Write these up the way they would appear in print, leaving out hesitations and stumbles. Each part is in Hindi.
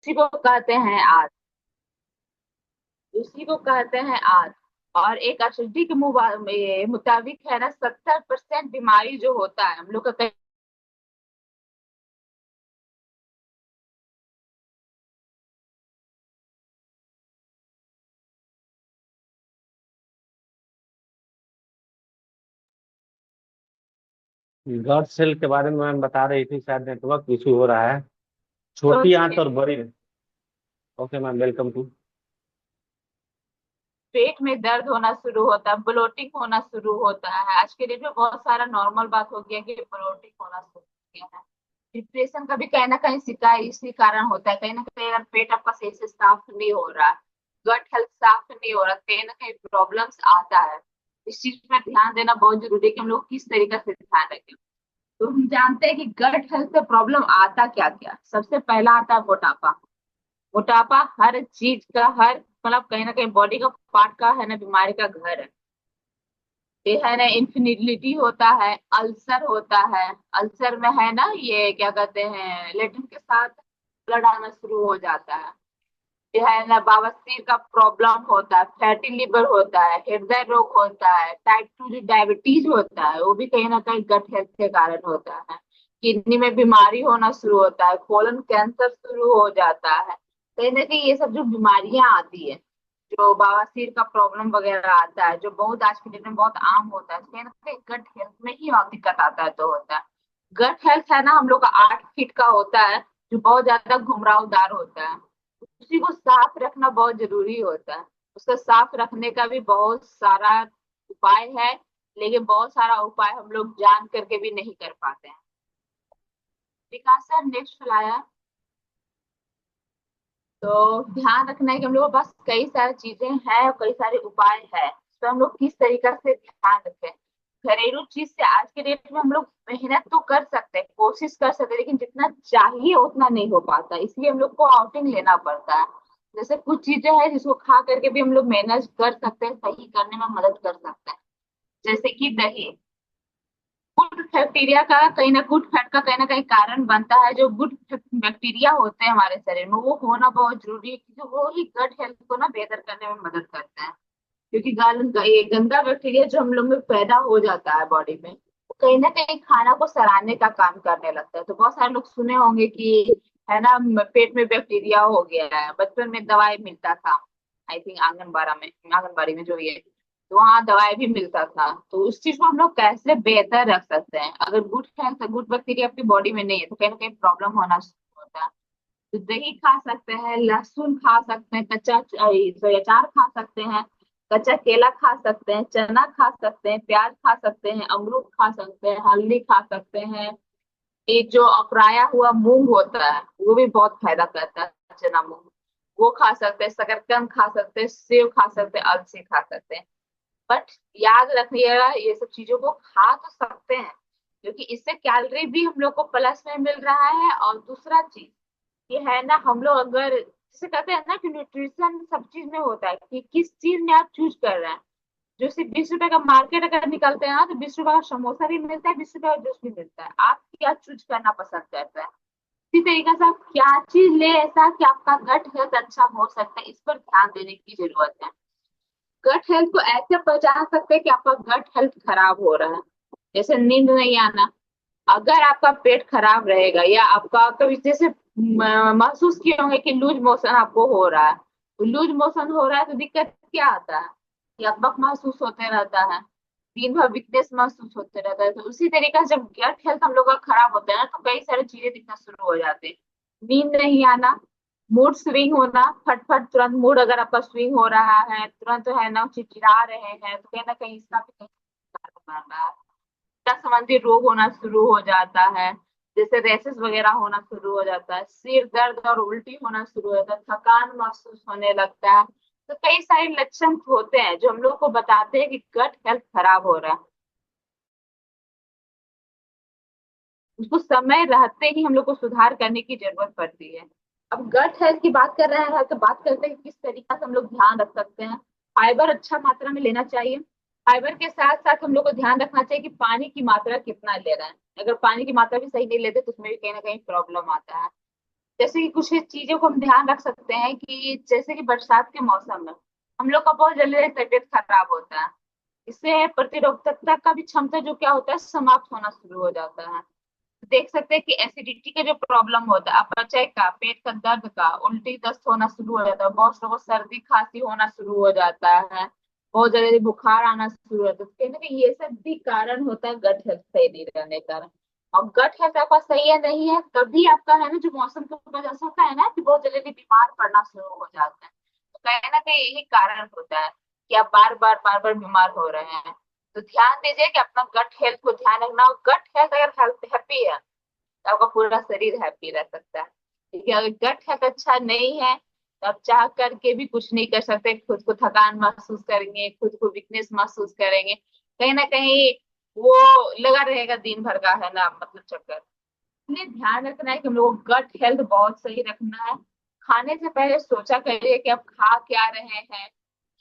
उसी को कहते हैं आद उसी को कहते हैं आद। और एक औषधि के मुताबिक है ना, 70% बीमारी जो होता है हम लोग का गॉड सेल के बारे में मैम बता रही थी, शायद नेटवर्क इशू हो रहा है। छोटी आंत सोचिए। और बड़ी। Okay ma'am, welcome to. पेट में दर्द होना शुरू होता है, ब्लोटिंग होना शुरू होता है। आज के डेट में बहुत सारा नॉर्मल बात हो गया कि ब्लोटिंग होना शुरू हो गया है। डिप्रेशन का भी कहीं ना कहीं शिकायत इसी कारण होता है। कहीं ना कहीं अगर पेट आपका सही से साफ नहीं हो रहा, गट हेल्थ साफ नहीं हो रहा, कहीं ना कहीं प्रॉब्लम्स आता है। इस चीज में ध्यान देना बहुत जरूरी है कि हम लोग किस तरीके से ध्यान रखें। तो हम जानते हैं कि गट हेल्थ से प्रॉब्लम आता क्या क्या। सबसे पहला आता है मोटापा। मोटापा हर चीज का, हर मतलब कहीं ना कहीं बॉडी का पार्ट का है ना, बीमारी का घर है। ये है ना, इन्फिनिलिटी होता है, अल्सर होता है। अल्सर में है ना, ये क्या कहते हैं, लेटन के साथ ब्लड आना शुरू हो जाता है। ये है ना, बवासीर का प्रॉब्लम होता है, फैटी लिवर होता है, हृदय रोग होता है, टाइप 2 डायबिटीज होता है, वो भी कहीं ना कहीं गट हेल्थ के कारण होता है। किडनी में बीमारी होना शुरू होता है, कोलन कैंसर शुरू हो जाता है। कहीं ना कहीं ये सब जो बीमारियां आती है, जो बवासीर का प्रॉब्लम वगैरह आता है, जो बहुत आज के डेट में बहुत आम होता है, कहीं ना कहीं गट हेल्थ में ही दिक्कत आता है तो होता है। गट हेल्थ है ना, हम लोग का 8 फीट का होता है, जो बहुत ज्यादा घुमरावदार होता है। उसी को साफ रखना बहुत जरूरी होता है। उसको साफ रखने का भी बहुत सारा उपाय है, लेकिन बहुत सारा उपाय हम लोग जान करके भी नहीं कर पाते हैं। विकास सर, नेक्स्ट फ्लायर। तो ध्यान रखना है कि हम लोग के पास कई सारी चीजें हैं और कई सारे उपाय हैं, तो हम लोग किस तरीके से ध्यान रखें। घरेलू चीज से आज के डेट में हम लोग मेहनत तो कर सकते हैं, कोशिश कर सकते हैं, लेकिन जितना चाहिए उतना नहीं हो पाता, इसलिए हम लोग को आउटिंग लेना पड़ता है। जैसे कुछ चीजें हैं जिसको खा करके भी हम लोग मैनेज कर सकते हैं, सही करने में मदद कर सकते हैं। जैसे कि दही, गुड बैक्टीरिया का कहीं ना गुड फैट का कहीं ना कहीं कारण बनता है। जो गुड बैक्टीरिया होते हैं हमारे शरीर में, वो होना बहुत जरूरी है, क्योंकि वो ही गट हेल्थ को ना बेहतर करने में मदद करते हैं। क्योंकि ये गंदा बैक्टीरिया जो हम लोग में पैदा हो जाता है बॉडी में, वो कहीं ना कहीं खाना को सड़ाने का काम करने लगता है। तो बहुत सारे लोग सुने होंगे कि है ना, पेट में बैक्टीरिया हो गया है। बचपन में दवाई मिलता था, आई थिंक आंगनबाड़ी में जो ये, तो वहाँ दवाई भी मिलता था। तो उस चीज को हम लोग कैसे बेहतर रख सकते हैं। अगर गुड हेल्थ, गुड बैक्टीरिया आपकी बॉडी में नहीं है, तो कहीं ना कहीं प्रॉब्लम होना शुरू होता है। तो दही खा सकते हैं, लहसुन खा सकते हैं, अचार खा सकते हैं, कच्चा केला खा सकते हैं, चना खा सकते हैं, प्याज खा सकते हैं, अमरूद खा सकते हैं, हल्दी खा सकते हैं। ये जो अकराया हुआ मूंग होता है, वो भी बहुत फायदा करता है, चना मूंग, वो खा सकते हैं। शकरकंद खा सकते हैं, सेव खा सकते हैं, अलसी खा सकते हैं। बट याद रखिएगा, ये सब चीजों को खा तो सकते हैं, क्योंकि इससे कैलोरी भी हम लोग को प्लस में मिल रहा है। और दूसरा चीज ये है ना, हम लोग अगर जैसे कहते हैं ना कि न्यूट्रिशन सब चीज में होता है, कि किस चीज में आप चूज कर रहे हैं। जो सिर्फ 20 रुपए का मार्केट अगर निकलते हैं ना, तो 20 रुपए का समोसा भी मिलता है, 20 रुपए का जूस भी मिलता है। आप क्या चूज करना पसंद करते हैं। इसी तरीके से आप क्या चीज ले ऐसा कि आपका गट हेल्थ अच्छा हो सकता है, इस पर ध्यान देने की जरूरत है। गट हेल्थ को ऐसे पहचान सकते हैं कि आपका गट हेल्थ खराब हो रहा है। जैसे नींद नहीं आना, अगर आपका पेट खराब रहेगा, या आपका कभी जैसे महसूस किए होंगे कि लूज मोशन आपको हो रहा है, तो लूज मोशन हो रहा है तो दिक्कत क्या आता है कि अकबक महसूस होते रहता है, दिन भर वीकनेस महसूस होते रहता है। तो उसी तरीके से जब गट हेल्थ हम लोग का खराब होता है ना, तो कई सारी चीजें दिखना शुरू हो जाते हैं। नींद नहीं आना, मूड स्विंग होना, फटफट तुरंत मूड अगर आपका स्विंग हो रहा है, तुरंत है ना चिड़चिड़ा रहे हैं, तो कहीं ना कहीं इसका भी कहीं कारण बन रहा है। संबंधी रोग होना शुरू हो जाता है, जैसे रेसेस वगैरह होना शुरू हो जाता है, सिर दर्द और उल्टी होना शुरू हो जाता है, थकान महसूस होने लगता है। तो कई सारे लक्षण होते हैं जो हम लोग को बताते हैं कि गट हेल्थ खराब हो रहा है। उसको समय रहते ही हम लोग को सुधार करने की जरूरत पड़ती है। अब गट हेल्थ की बात कर रहे हैं तो बात करते हैं कि किस तरीके से हम लोग ध्यान रख सकते हैं। फाइबर अच्छा मात्रा में लेना चाहिए। फाइबर के साथ साथ हम लोग को ध्यान रखना चाहिए कि पानी की मात्रा कितना ले रहे हैं। अगर पानी की मात्रा भी सही नहीं लेते, तो उसमें भी कहीं ना कहीं प्रॉब्लम आता है। जैसे कि कुछ चीजों को हम ध्यान रख सकते हैं कि जैसे कि बरसात के मौसम में हम लोग का बहुत जल्दी तबीयत खराब होता है। इससे प्रतिरोधकता का भी क्षमता जो क्या होता है समाप्त होना शुरू हो जाता है। देख सकते हैं कि एसिडिटी का जो प्रॉब्लम होता है, अपचय का, पेट का दर्द का, उल्टी दस्त होना शुरू हो जाता है, बहुत लोगों को सर्दी खांसी होना शुरू हो जाता है, बहुत जल्दी बुखार आना शुरू हो जाता है। तो कहीं ना कहीं ये सब भी कारण होता है गट हेल्थ सही नहीं रहने का। और गट हेल्थ आपका सही है नहीं है तभी आपका है ना जो मौसम की वजह से होता है ना कि बहुत जल्दी बीमार पड़ना शुरू हो जाता है। तो कहीं ना कहीं यही कारण होता है कि आप बार बार बीमार हो रहे हैं। तो ध्यान दीजिए कि अपना गट हेल्थ को ध्यान रखना, और गट हेल्थ अगर हेल्थ हैप्पी है तो आपका पूरा शरीर हैप्पी रह सकता है। क्योंकि अगर गट हेल्थ अच्छा नहीं है तो आप चाह करके भी कुछ नहीं कर सकते, खुद को थकान महसूस करेंगे, खुद को वीकनेस महसूस करेंगे, कहीं ना कहीं वो लगा रहेगा दिन भर का है ना मतलब चक्कर। इसलिए ध्यान रखना है कि हम लोग को गट हेल्थ बहुत सही रखना है। खाने से पहले सोचा करिए कि आप खा क्या रहे हैं,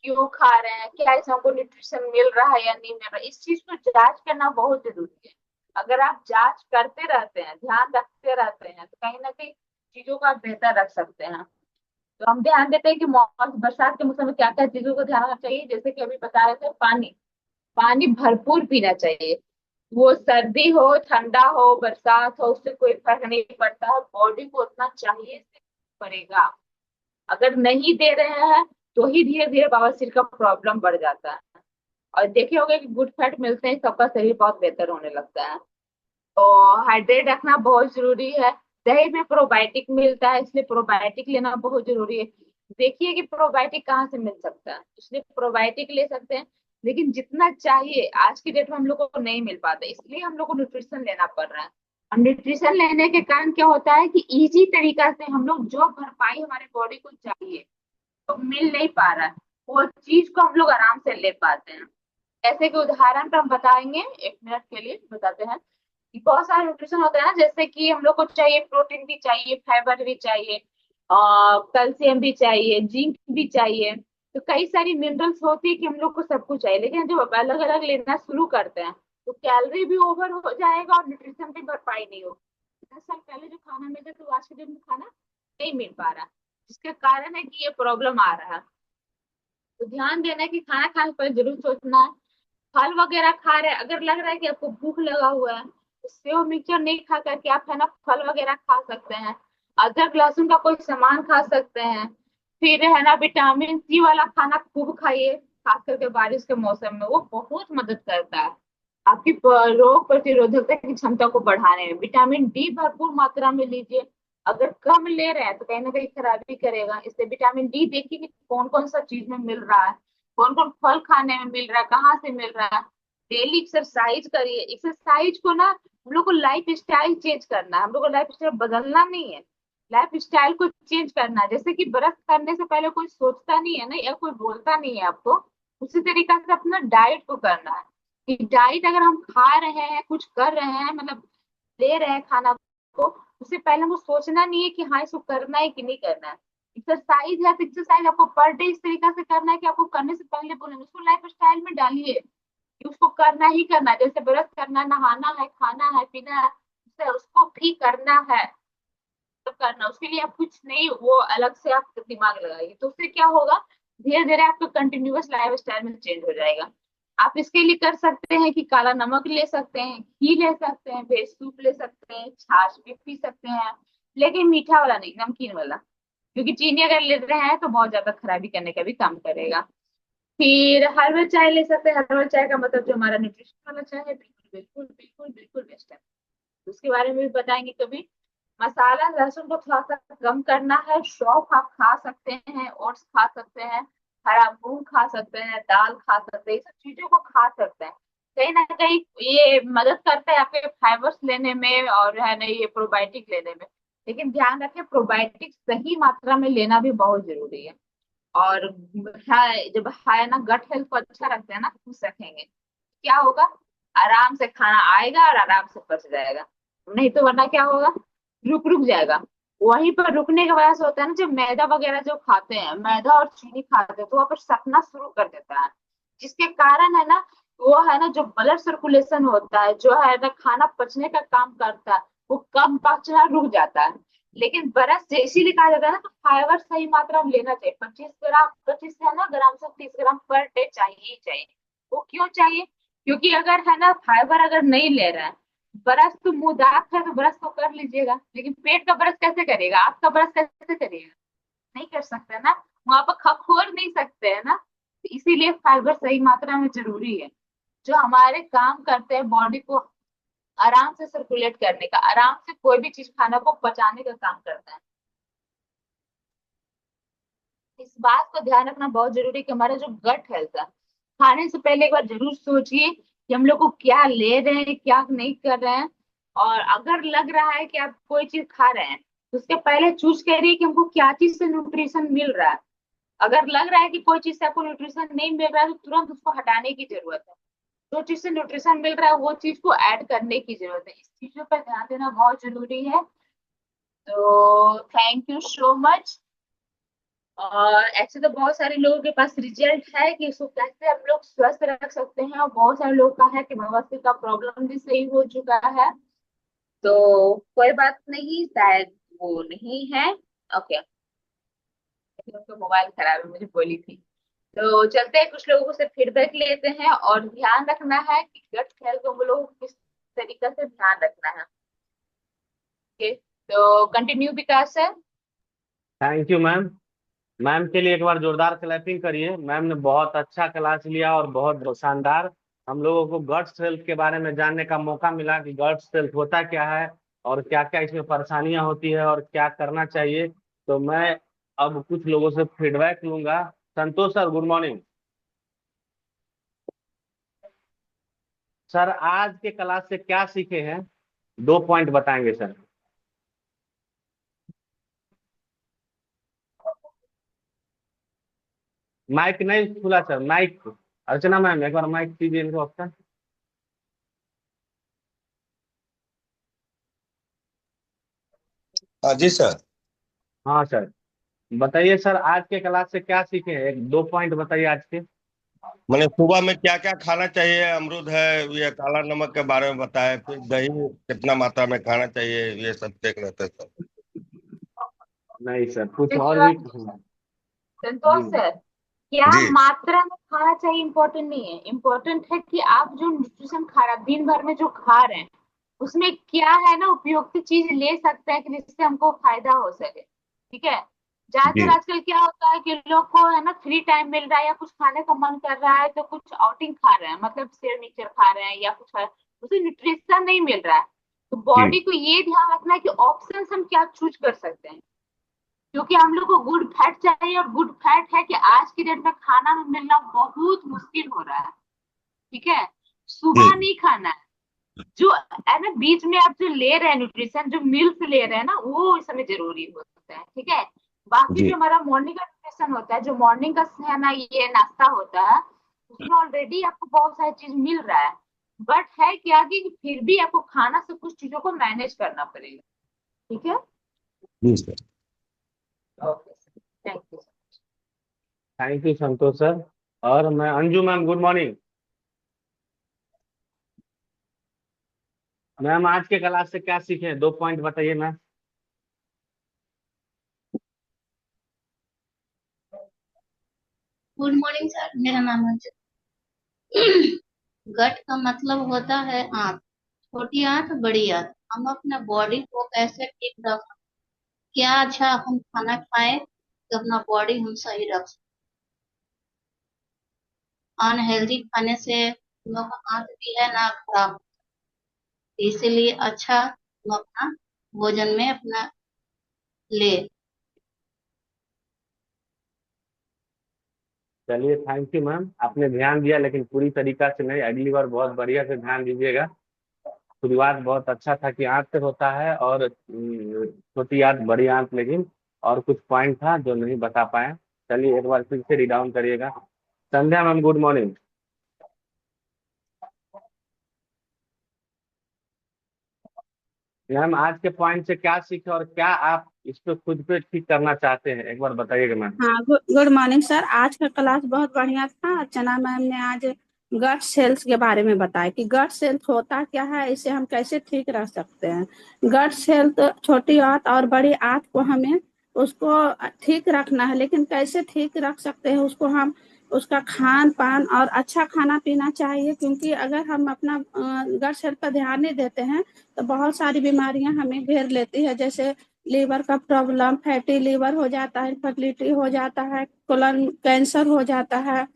क्यों खा रहे हैं, क्या इसमें हमको न्यूट्रिशन मिल रहा है या नहीं मिल रहा है, इस चीज को जांच करना बहुत जरूरी है। अगर आप जांच करते रहते हैं, ध्यान रखते रहते हैं, तो कहीं ना कहीं चीजों को आप बेहतर रख सकते हैं। तो हम ध्यान देते हैं कि बरसात के मौसम में क्या क्या चीजों को ध्यान रखना चाहिए, जैसे कि अभी बता रहे थे, पानी पानी भरपूर पीना चाहिए। वो सर्दी हो, ठंडा हो, बरसात हो, उससे कोई फर्क नहीं पड़ता है, बॉडी को उतना चाहिए से पड़ेगा। अगर नहीं दे रहे हैं तो ही धीरे धीरे बवासीर का प्रॉब्लम बढ़ जाता है। और देखे होंगे कि गुड फैट मिलते हैं सबका शरीर बहुत बेहतर होने लगता है। तो हाइड्रेट रखना बहुत जरूरी है। दही में प्रोबायोटिक मिलता है, इसलिए प्रोबायोटिक लेना बहुत जरूरी है। देखिए कि प्रोबायोटिक कहाँ से मिल सकता है, इसलिए प्रोबायोटिक ले सकते हैं। लेकिन जितना चाहिए आज की डेट में हम लोग को नहीं मिल पाता, इसलिए हम लोग को न्यूट्रिशन लेना पड़ रहा है। और न्यूट्रिशन लेने के कारण क्या होता है कि इजी तरीका से हम लोग जो भरपाई हमारे बॉडी को चाहिए तो मिल नहीं पा रहा है, वो चीज को हम लोग आराम से ले पाते हैं। ऐसे के उदाहरण पर हम बताएंगे, 1 मिनट के लिए बताते हैं कि बहुत सारे न्यूट्रिशन होता है ना, जैसे कि हम लोग को चाहिए प्रोटीन भी चाहिए, फाइबर भी चाहिए, और कैल्शियम भी चाहिए, जिंक भी चाहिए। तो कई सारी मिनरल्स होती है कि हम लोग को सब कुछ चाहिए, लेकिन जब अलग अलग लेना शुरू करते हैं तो कैलोरी भी ओवर हो जाएगा और न्यूट्रिशन भी भरपाई नहीं होगी। 10 साल पहले जो खाना मिलता था वो आज के दिन में खाना नहीं मिल पा रहा, जिसके कारण है कि ये प्रॉब्लम आ रहा है। तो ध्यान देना है कि खाना खाने पर जरूर सोचना है। फल वगैरह खा रहे हैं, अगर लग रहा है कि आपको भूख लगा हुआ है तो सेव मिक्सचर नहीं खा करके आप है ना फल वगैरह खा सकते हैं। अदरक लहसुन का कोई सामान खा सकते हैं। फिर है ना विटामिन सी वाला खाना खूब खाइए, खास करके बारिश के मौसम में वो बहुत मदद करता है आपकी रोग प्रतिरोधकता की क्षमता को बढ़ाने में। विटामिन डी भरपूर मात्रा में लीजिए। अगर कम ले रहे हैं तो कहीं ना कहीं खराबी करेगा, इसलिए विटामिन डी देखिए कि कौन कौन सा चीज में मिल रहा है, कौन कौन फल खाने में मिल रहा है, कहाँ से मिल रहा है। डेली एक्सरसाइज करिए। एक्सरसाइज को ना हम लोग को लाइफ स्टाइल चेंज करना है, हम लोग को लाइफ स्टाइल बदलना नहीं है, लाइफ स्टाइल को चेंज करना है। जैसे कि ब्रश करने से पहले कोई सोचता नहीं है ना या कोई बोलता नहीं है आपको, उसी तरीका से अपना डाइट को करना है। कि डाइट अगर हम खा रहे हैं, कुछ कर रहे हैं, मतलब ले रहे हैं खाना को, उससे पहले हमको सोचना नहीं है कि हाँ इसको करना है कि नहीं करना है। एक्सरसाइज है तो एक्सरसाइज आपको पर डे इस तरीका से करना है कि आपको करने से पहले बोलेंगे, उसको लाइफ स्टाइल में डालिए कि उसको करना ही करना है। जैसे ब्रश करना, नहाना है, खाना है, पीना है, उसको भी करना है। तो करना उसके लिए आप कुछ नहीं, वो अलग से आप दिमाग लगाइए, तो उससे क्या होगा, धीरे धीरे आपका कंटिन्यूअस लाइफ स्टाइल में चेंज हो जाएगा। आप इसके लिए कर सकते हैं कि काला नमक ले सकते हैं, घी ले सकते हैं, वेज सूप ले सकते हैं, छाछ भी पी सकते हैं, लेकिन मीठा वाला नहीं, नमकीन वाला। क्योंकि चीनी अगर ले रहे हैं तो बहुत ज्यादा खराबी करने का भी काम करेगा। फिर हर्बल चाय ले सकते हैं। हर्बल चाय का मतलब जो हमारा न्यूट्रिशन वाला चाय है, बिल्कुल बिल्कुल बिल्कुल बिल्कुल बेस्ट है। उसके बारे में भी बताएंगे कभी। मसाला लहसुन को थोड़ा सा कम करना है। सौंफ आप खा सकते हैं, ओट्स खा सकते हैं, हरा मूंग खा सकते हैं, दाल खा सकते हैं, ये सब चीजों को खा सकते हैं। कहीं ना कहीं ये मदद करता है आपके फाइबर्स लेने में और है ना ये प्रोबायोटिक लेने में। लेकिन ध्यान रखें प्रोबायोटिक सही मात्रा में लेना भी बहुत जरूरी है। और जब है ना गट हेल्थ को अच्छा रखते हैं ना, खुश रखेंगे, क्या होगा, आराम से खाना आएगा और आराम से पच जाएगा। नहीं तो वरना क्या होगा, रुक रुक जाएगा। वहीं पर रुकने की वजह से होता है ना, जब मैदा वगैरह जो खाते हैं, मैदा और चीनी खाते हैं, तो वहां पर सपना शुरू कर देता है, जिसके कारण है ना, वो है ना जो ब्लड सर्कुलेशन होता है, जो है ना खाना पचने का काम करता है, वो कम पचना रुक जाता है। लेकिन ब्रश जैसे ही कहा जाता है ना, तो फाइबर सही मात्रा में लेना चाहिए। 25 ग्राम, 25 है ना ग्राम से 30 ग्राम पर डे चाहिए ही चाहिए। वो क्यों चाहिए? क्योंकि अगर है ना फाइबर अगर नहीं ले रहा है, ब्रश तो मुंह दांत है तो ब्रश तो कर लीजिएगा, लेकिन पेट का ब्रश कैसे करेगा? आपका ब्रश कैसे करेगा? नहीं कर सकते ना, वहां पर खखोर नहीं सकते है ना। तो इसीलिए फाइबर सही मात्रा में जरूरी है, जो हमारे काम करते हैं बॉडी को आराम से सर्कुलेट करने का, आराम से कोई भी चीज खाना को पचाने का काम करता है। इस बात को ध्यान रखना बहुत जरूरी है कि हमारा जो गट हेल्थ है, खाने से पहले एक बार जरूर सोचिए कि हम लोग को क्या ले रहे हैं, क्या नहीं कर रहे हैं। और अगर लग रहा है कि आप कोई चीज खा रहे हैं, तो उसके पहले चूज करिए कि हमको क्या चीज से न्यूट्रिशन मिल रहा है। अगर लग रहा है कि कोई चीज से आपको न्यूट्रिशन नहीं मिल रहा है, तो तुरंत उसको हटाने की जरूरत है। जो चीज से न्यूट्रिशन मिल रहा है वो चीज को ऐड करने की जरूरत है। इस चीजों पर ध्यान देना बहुत जरूरी है। तो थैंक यू सो मच। और ऐसे तो बहुत सारे लोगों के पास रिजल्ट है कि उसको कैसे हम लोग स्वस्थ रख सकते हैं, और बहुत सारे लोग का है कि बवासीर का प्रॉब्लम भी सही हो चुका है। तो कोई बात नहीं, शायद वो नहीं है। ओके, उनका मोबाइल खराब है, मुझे बोली थी। तो चलते हैं, कुछ लोगों से फीडबैक लेते हैं। और ध्यान रखना है कि गट हेल्थ को हम लोग को किस तरीके से ध्यान रखना है। ओके, तो कंटिन्यू विकास है। Thank you ma'am. मैम के लिए एक बार जोरदार क्लैपिंग करिए। मैम ने बहुत अच्छा क्लास लिया और बहुत शानदार हम लोगों को गट्स हेल्थ के बारे में जानने का मौका मिला कि गट्स हेल्थ होता क्या है और क्या क्या इसमें परेशानियां होती है और क्या करना चाहिए। तो मैं अब कुछ लोगों से फीडबैक लूंगा। संतोष सर, गुड मॉर्निंग। सर, आज के क्लास से क्या सीखे हैं? 2 पॉइंट बताएंगे सर। माइक नहीं खुला सर, माइक। अर्चना मैम, एक बार माइक दीजिए इनको ऑप्शन। हाँ जी सर। हाँ सर, बताइए सर, आज के क्लास से क्या सीखे हैं? 2 पॉइंट बताइए आज के। मैंने सुबह में क्या क्या खाना चाहिए, अमरूद है, ये काला नमक के बारे में बताया, फिर दही कितना मात्रा में खाना चाहिए, ये सब देख रहे थे सर। नहीं सर, कुछ और देखिए भी पूछना है। जी। संतोष सर, क्या जी मात्रा में खाना चाहिए इम्पोर्टेंट नहीं है। इम्पोर्टेंट है कि आप जो न्यूट्रिशन खा रहे हैं, दिन भर में जो खा रहे हैं, उसमें क्या है ना उपयुक्त चीज ले सकते हैं कि जिससे हमको फायदा हो सके। ठीक है। जी ज्यादातर आजकल क्या होता है कि लोग को है ना फ्री टाइम मिल रहा है या कुछ खाने का मन कर रहा है, तो कुछ आउटिंग खा रहे हैं, मतलब सेव मिक्सचर खा रहे हैं या कुछ है, उसे न्यूट्रिशन नहीं मिल रहा है। तो जी बॉडी को ये ध्यान रखना है कि ऑप्शन हम क्या चूज कर सकते हैं। क्योंकि हम लोग को गुड फैट चाहिए, और गुड फैट है कि आज की डेट में खाना में मिलना बहुत मुश्किल हो रहा है। ठीक है। सुबह जी नहीं खाना है। जो है ना बीच में आप जो ले रहे हैं न्यूट्रिशन, जो मिल्क ले रहे हैं ना, वो इस समय जरूरी होता है। ठीक है। बाकी जी जो हमारा मॉर्निंग का न्यूट्रिशन होता है, जो मॉर्निंग का है ना ये नाश्ता होता है, उसमें ऑलरेडी आपको बहुत सारी चीज मिल रहा है। बट है क्या कि फिर भी आपको खाना से कुछ चीजों को मैनेज करना पड़ेगा। ठीक है। जी sir. Okay, thank you. Thank you Santosh sir. और मैं Anju ma'am, good morning. Ma'am, आज के क्लास से क्या सीखे हैं? 2 पॉइंट बताइए मैम। गुड मॉर्निंग सर, मेरा नाम है गट का मतलब होता है आंत। छोटी आंत, बड़ी आंत। हम अपना बॉडी को कैसे ठीक रख, क्या अच्छा हम खाना खाएं तो अपना बॉडी हम सही रख सकें। अनहेल्दी खाने से हम लोग का आंत भी है ना खराब, इसीलिए अच्छा हम अपना भोजन में अपना ले। चलिए, थैंक यू मैम, आपने ध्यान दिया लेकिन पूरी तरीका से नहीं। अगली बार बहुत बढ़िया से ध्यान दीजिएगा। शुरुआत बहुत अच्छा था कि आंत से होता है और छोटी आंत, बड़ी आंत, लेकिन और कुछ पॉइंट था जो नहीं बता पाए। चलिए एक बार फिर से रिडाउन करिएगा। संध्या मैम, गुड मॉर्निंग। मैम, आज के पॉइंट से क्या सीखे और क्या आप इस पे खुद पे ठीक करना चाहते हैं, एक बार बताइएगा मैम। हाँ, गुड गुड मॉर्निंग सर। आज का क्लास बहुत बढ़िया था। अर्चना मैम ने आज गट सेल्स के बारे में बताएं कि गट सेल्स होता क्या है, इसे हम कैसे ठीक रख सकते हैं। गट सेल्स छोटी आंत और बड़ी आंत को हमें उसको ठीक रखना है, लेकिन कैसे ठीक रख सकते हैं उसको हम उसका खान पान और अच्छा खाना पीना चाहिए, क्योंकि अगर हम अपना गट सेल्स पर ध्यान नहीं देते हैं तो बहुत सारी बीमारियां हमें घेर लेती है, जैसे लीवर का प्रॉब्लम, फैटी लीवर हो जाता है, फर्टिलिटी हो जाता है, कोलन कैंसर हो जाता है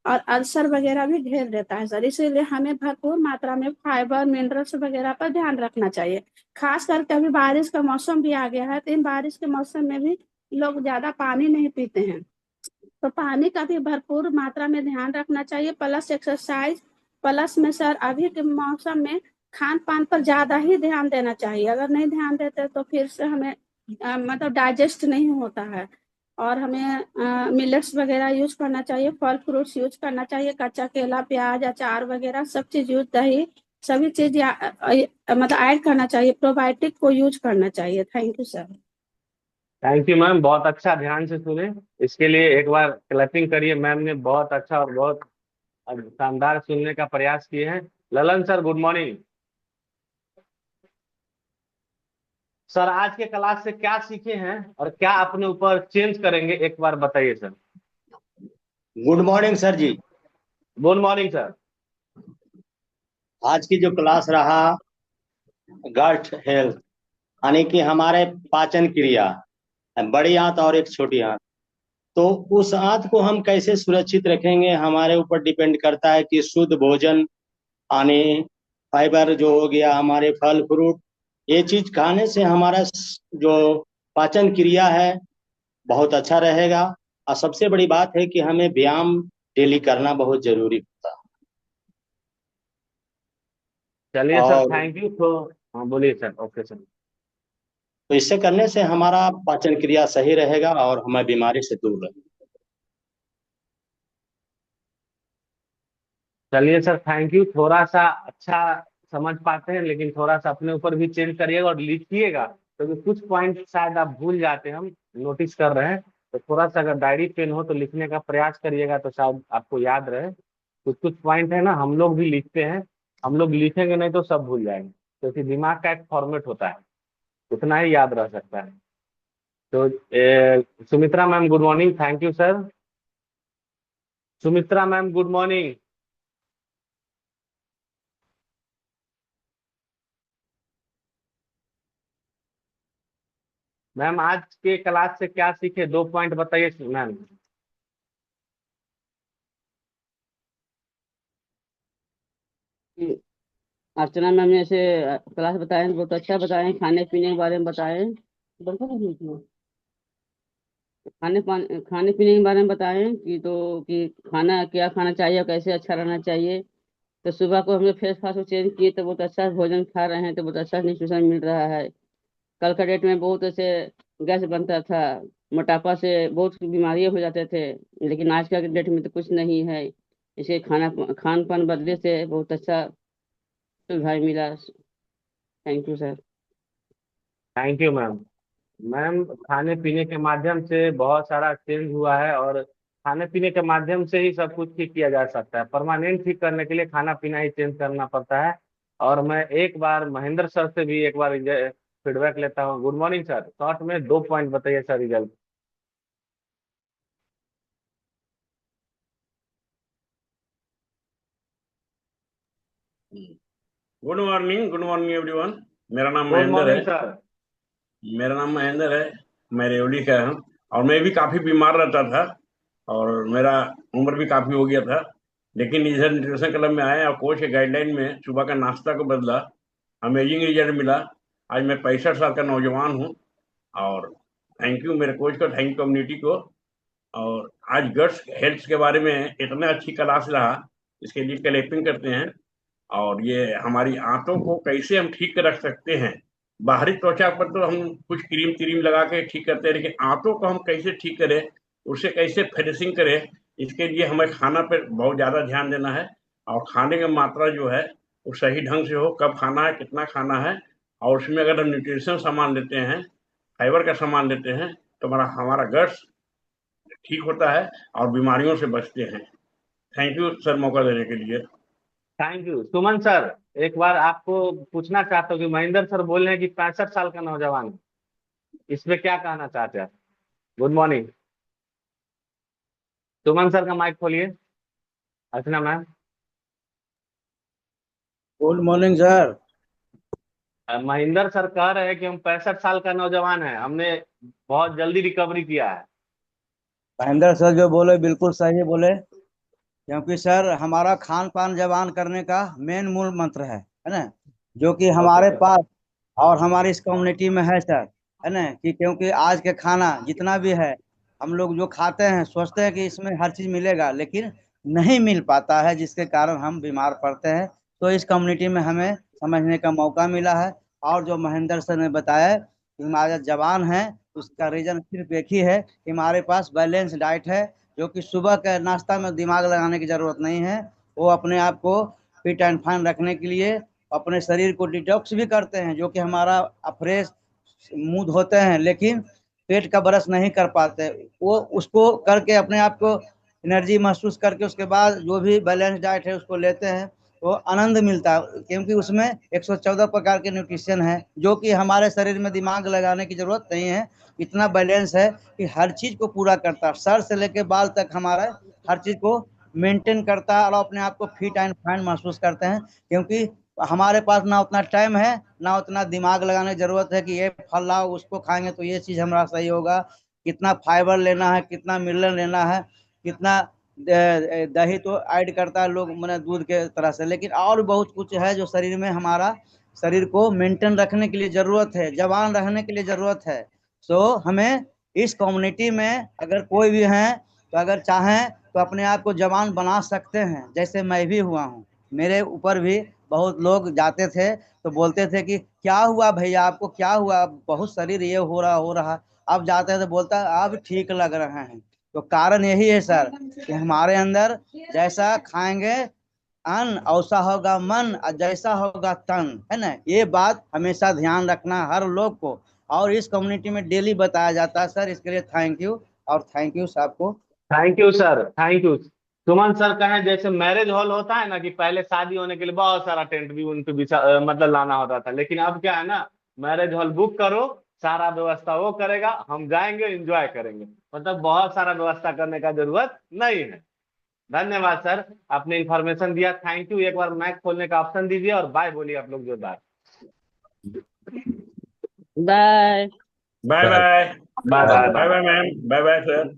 और अल्सर वगैरह भी घेर देता है सर। इसीलिए हमें भरपूर मात्रा में फाइबर मिनरल्स वगैरह पर ध्यान रखना चाहिए। खास करके अभी बारिश का मौसम भी आ गया है, तो इन बारिश के मौसम में भी लोग ज्यादा पानी नहीं पीते हैं, तो पानी का भी भरपूर मात्रा में ध्यान रखना चाहिए, प्लस एक्सरसाइज, प्लस में सर अभी के मौसम में खान पान पर ज्यादा ही ध्यान देना चाहिए। अगर नहीं ध्यान देते तो फिर से हमें मतलब डाइजेस्ट नहीं होता है। और हमें मिलेट्स वगैरह यूज करना चाहिए, फल फ्रूट्स यूज करना चाहिए, कच्चा केला, प्याज, अचार वगैरह सब चीज यूज, दही सभी चीज मतलब ऐड करना चाहिए। प्रोबायोटिक को यूज करना चाहिए। Thank you sir. Thank you ma'am, बहुत अच्छा, ध्यान से सुने। इसके लिए एक बार क्लैपिंग करिए। मैम ने बहुत अच्छा और बहुत शानदार सुनने का प्रयास किए हैं। Lalan sir, good morning. Sir, आज के क्लास से क्या सीखे हैं और क्या अपने ऊपर चेंज करेंगे, एक बार बताइए सर। गुड मॉर्निंग सर जी। Good morning sir. आज की जो क्लास रहा गट हेल्थ, यानी कि हमारे पाचन क्रिया, बड़ी आंत और एक छोटी आंत, तो उस आंत को हम कैसे सुरक्षित रखेंगे हमारे ऊपर डिपेंड करता है कि शुद्ध भोजन, आने फाइबर जो हो गया, हमारे फल फ्रूट, ये चीज खाने से हमारा जो पाचन क्रिया है बहुत अच्छा रहेगा। और सबसे बड़ी बात है कि हमें व्यायाम डेली करना बहुत जरूरी होता है। चलिए सर, और थैंक यू। तो हाँ, बोलिए सर। Okay sir. तो इससे करने से हमारा पाचन क्रिया सही रहेगा और हमें बीमारी से दूर रहेगा। चलिए सर, थैंक यू। थोड़ा सा अच्छा समझ पाते हैं, लेकिन थोड़ा सा अपने ऊपर भी चेंज करिएगा और लिखिएगा, क्योंकि कुछ पॉइंट शायद आप भूल जाते हैं, हम नोटिस कर रहे हैं। तो थोड़ा सा अगर डायरी पेन हो तो लिखने का प्रयास करिएगा, तो शायद आपको याद रहे। कुछ कुछ पॉइंट है ना, हम लोग भी लिखते हैं, हम लोग लिखेंगे नहीं तो सब भूल जाएंगे, क्योंकि दिमाग का एक फॉर्मेट होता है, उतना ही याद रह सकता है। तो Sumitra ma'am, good morning. Thank you sir. Sumitra ma'am, good morning. Ma'am, आज के क्लास से क्या सीखे, 2 पॉइंट बताइए मैम। कि अर्चना मैम ने ऐसे क्लास बताए, बहुत अच्छा बताए, खाने पीने के बारे में बताए। खाने पीने के बारे में बताए कि खाना क्या खाना चाहिए और कैसे अच्छा रहना चाहिए। तो सुबह को हमने फेस फास्ट चेंज किए तो बहुत अच्छा भोजन खा रहे हैं, तो बहुत अच्छा न्यूट्रिशन मिल रहा है। कल का डेट में बहुत ऐसे गैस बनता था, मोटापा से बहुत सी बीमारियां हो जाते थे, लेकिन आज का डेट में तो कुछ नहीं है। इसे खान पान बदले से बहुत अच्छा सुधार मिला। Thank you sir. Thank you ma'am. Ma'am, खाने पीने के माध्यम से बहुत सारा चेंज हुआ है, और खाने पीने के माध्यम से ही सब कुछ ठीक किया जा सकता है। परमानेंट ठीक करने के लिए खाना पीना ही चेंज करना पड़ता है। और मैं एक बार महेंद्र सर से भी एक बार फीडबैक लेता हूँ। Good morning sir. शॉर्ट में 2 पॉइंट बताइए sir, result. Good morning everyone. मेरा नाम गुड महेंद्र मॉर्निंग है। सर। मेरा नाम महेंद्र है। मैं रेवड़ी का हूँ और मैं भी काफ़ी बीमार रहता था और मेरा उम्र भी काफ़ी हो गया था, लेकिन इधर न्यूट्रिशन क्लब में आया और कोच के गाइडलाइन में सुबह का नाश्ता को बदला, अमेजिंग रिजल्ट मिला। आज मैं 65 साल का नौजवान हूँ और थैंक यू मेरे कोच को, थैंक यू कम्युनिटी को। और आज गट्स हेल्थ के बारे में इतना अच्छी क्लास रहा, इसके लिए क्लैपिंग करते हैं। और ये हमारी आंतों को कैसे हम ठीक रख सकते हैं। बाहरी त्वचा पर तो हम कुछ क्रीम क्रीम लगा के ठीक करते हैं, लेकिन आंतों को हम कैसे ठीक करें, उसे कैसे फिनिशिंग करें, इसके लिए हमें खाना पर बहुत ज़्यादा ध्यान देना है। और खाने की मात्रा जो है वो सही ढंग से हो, कब खाना है, कितना खाना है। और उसमें अगर हम न्यूट्रिशन सामान लेते हैं, फाइबर का सामान लेते हैं, तो हमारा हमारा गट्स ठीक होता है और बीमारियों से बचते हैं। थैंक यू सर, मौका देने के लिए। Thank you Suman sir. एक बार आपको पूछना चाहता हूँ कि महेंद्र सर बोल रहे हैं कि 65 साल का नौजवान है, इसमें क्या कहना चाहते हैं आप? Good morning. सुमन सर का माइक खोलिए। Archana ma'am. Good morning sir. Mahendra sir कह रहे हैं कि हम 65 साल का नौजवान है, हमने बहुत जल्दी रिकवरी किया है। महेंद्र सर जो बोले बिल्कुल सही बोले, क्योंकि सर हमारा खान पान जवान करने का मेन मूल मंत्र है ना, जो कि ओके हमारे सर। पास और हमारी इस कम्युनिटी में है सर, है ना, कि क्योंकि आज के खाना जितना भी है हम लोग जो खाते हैं सोचते हैं कि इसमें हर चीज मिलेगा, लेकिन नहीं मिल पाता है, जिसके कारण हम बीमार पड़ते हैं। तो इस कम्युनिटी में हमें समझने का मौका मिला है। और जो महेंद्र सर ने बताया कि हमारे जवान हैं, उसका रीजन सिर्फ एक ही है कि हमारे पास बैलेंस डाइट है, जो कि सुबह के नाश्ता में दिमाग लगाने की जरूरत नहीं है। वो अपने आप को फिट एंड फाइन रखने के लिए अपने शरीर को डिटॉक्स भी करते हैं, जो कि हमारा फ्रेश मूड होते हैं, लेकिन पेट का ब्रश नहीं कर पाते। वो उसको करके अपने आप को एनर्जी महसूस करके उसके बाद जो भी बैलेंस डाइट है उसको लेते हैं, तो आनंद मिलता है, क्योंकि उसमें 114 प्रकार के न्यूट्रिशन है, जो कि हमारे शरीर में दिमाग लगाने की जरूरत नहीं है। इतना बैलेंस है कि हर चीज को पूरा करता है, सर से लेके बाल तक हमारा हर चीज को मेंटेन करता है, और अपने आप को फिट एंड फाइन महसूस करते हैं। क्योंकि हमारे पास ना उतना टाइम है, ना उतना दिमाग लगाने की जरूरत है कि ये फल लाओ, उसको खाएंगे तो ये चीज हमारा सही होगा, कितना फाइबर लेना है, कितना मिनरल लेना है, कितना दही तो ऐड करता है लोग मैंने दूध के तरह से, लेकिन और बहुत कुछ है जो शरीर में हमारा शरीर को मेंटेन रखने के लिए जरूरत है, जवान रहने के लिए जरूरत है। सो हमें इस कम्युनिटी में अगर कोई भी है तो अगर चाहें तो अपने आप को जवान बना सकते हैं, जैसे मैं भी हुआ हूँ। मेरे ऊपर भी बहुत लोग जाते थे तो बोलते थे कि क्या हुआ भैया, आपको क्या हुआ, बहुत शरीर ये हो रहा। अब जाते हैं तो बोलता है अब ठीक लग रहे हैं। तो कारण यही है सर कि हमारे अंदर जैसा खाएंगे अन्न वैसा होगा मन, और जैसा होगा तन, है ना। ये बात हमेशा ध्यान रखना हर लोग को, और इस कम्युनिटी में डेली बताया जाता है सर। इसके लिए थैंक यू, और थैंक यू सबको। Thank you sir, thank you. Suman sir कहें जैसे मैरिज हॉल होता है ना कि पहले शादी होने के लिए बहुत सारा टेंट भी उनको मतलब लाना होता था, लेकिन अब क्या है ना, मैरिज हॉल बुक करो, सारा व्यवस्था वो करेगा, हम जाएंगे एंजॉय करेंगे, मतलब बहुत सारा व्यवस्था करने का जरूरत नहीं है। धन्यवाद सर, आपने इंफॉर्मेशन दिया, थैंक यू। एक बार माइक खोलने का ऑप्शन दीजिए और बाय बोलिए आप लोग जोरदार। Bye. Bye bye. Bye bye bye bye. Bye ma'am, bye bye sir.